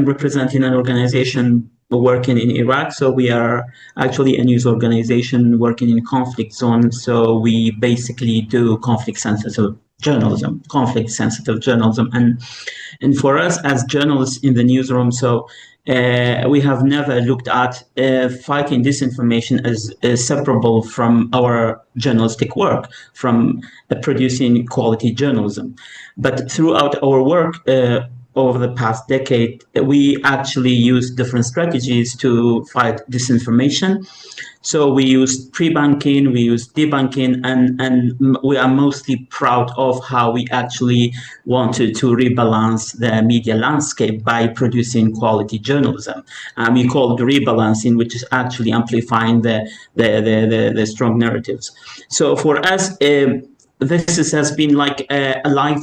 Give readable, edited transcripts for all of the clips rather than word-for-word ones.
representing an organization working in Iraq. So we are actually a news organization working in conflict zones. So we basically do conflict-sensitive journalism, and for us as journalists in the newsroom, so we have never looked at fighting disinformation as separable from our journalistic work, from producing quality journalism. But throughout our work over the past decade, we actually use different strategies to fight disinformation. So we use prebunking, we use debunking, and we are mostly proud of how we actually wanted to rebalance the media landscape by producing quality journalism. We call it rebalancing, which is actually amplifying the strong narratives. So for us, this has been like a life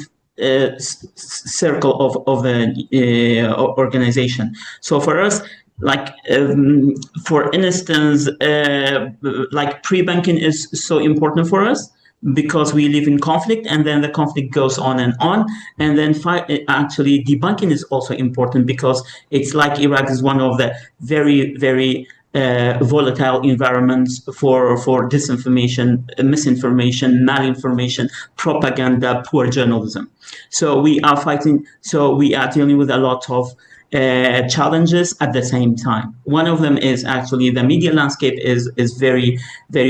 circle of the organization. So for us, like for instance, like prebunking is so important for us because we live in conflict, and then the conflict goes on, and then actually debunking is also important because it's like Iraq is one of the very volatile environments for disinformation, misinformation, malinformation, propaganda, poor journalism. So we are fighting. So we are dealing with a lot of challenges at the same time. One of them is actually the media landscape is very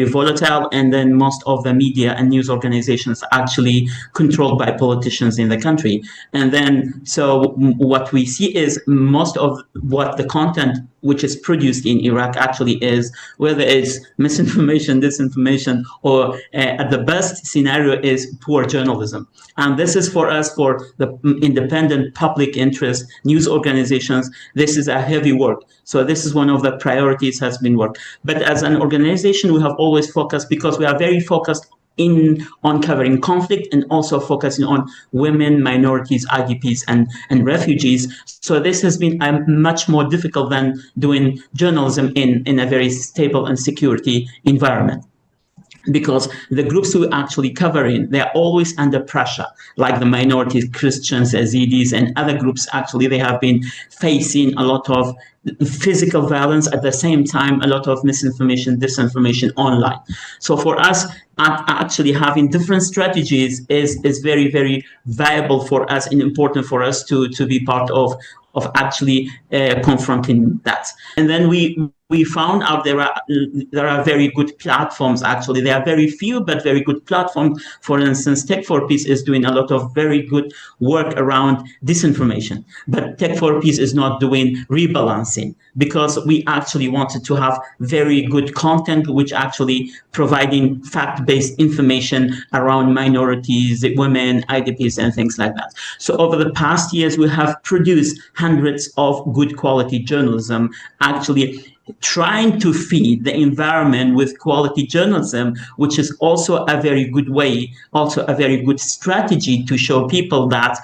volatile, and then most of the media and news organizations are actually controlled by politicians in the country. And then so what we see is most of what the content which is produced in Iraq actually is, whether it's misinformation, disinformation, or at the best scenario is poor journalism. And this is for us, for the independent public interest news organizations, this is a heavy work. So this is one of the priorities has been work. But as an organization, we have always focused, because we are very focused on covering conflict and also focusing on women, minorities, IDPs, and refugees. So this has been much more difficult than doing journalism in a very stable and security environment, because the groups we actually covering, they're always under pressure, like the minorities, Christians, Yazidis, and other groups. Actually, they have been facing a lot of physical violence, at the same time a lot of misinformation, disinformation online. So for us, actually having different strategies is very viable for us and important for us to be part of actually confronting that. And then we found out there are very good platforms. Actually, there are very few but very good platforms. For instance, Tech for Peace is doing a lot of very good work around disinformation, but Tech for Peace is not doing rebalancing, because we actually wanted to have very good content which actually providing fact-based information around minorities, women, IDPs, and things like that. So over the past years, we have produced hundreds of good quality journalism, actually trying to feed the environment with quality journalism, which is also a very good way, also a very good strategy to show people that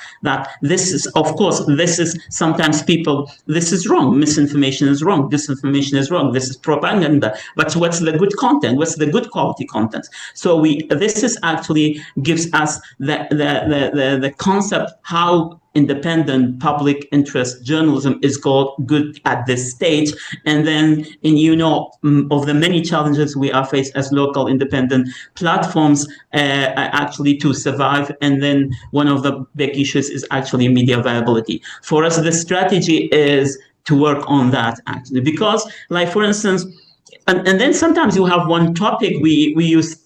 this is, of course, this is sometimes people, this is wrong, misinformation is wrong, disinformation is wrong, this is propaganda, but what's the good content? What's the good quality content? So this is actually gives us the concept how independent public interest journalism is good at this stage. And then, of the many challenges we are faced as local independent platforms actually to survive. And then one of the big issues is actually media viability. For us, the strategy is to work on that actually, because like, for instance, and then sometimes you have one topic, we use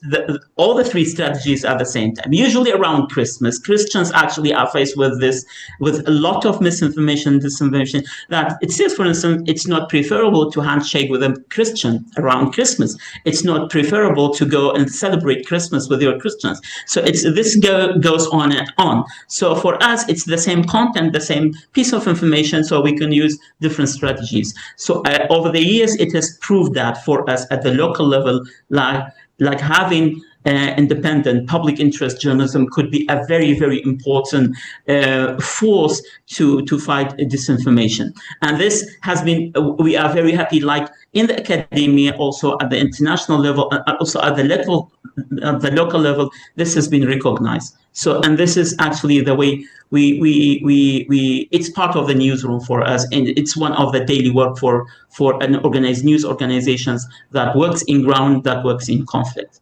all the three strategies at the same time. Usually around Christmas, Christians actually are faced with a lot of misinformation, disinformation, that it says, for instance, it's not preferable to handshake with a Christian around Christmas. It's not preferable to go and celebrate Christmas with your Christians. So this goes on and on. So for us, it's the same content, the same piece of information, so we can use different strategies. So over the years, it has proved that for us at the local level, like having independent public interest journalism could be a very, very important force to fight disinformation. And this has been, we are very happy, like in the academia, also at the international level, also at the local level, this has been recognized. So, and this is actually the way it's part of the newsroom for us, and it's one of the daily work for an organized news organizations that works in ground, that works in conflict.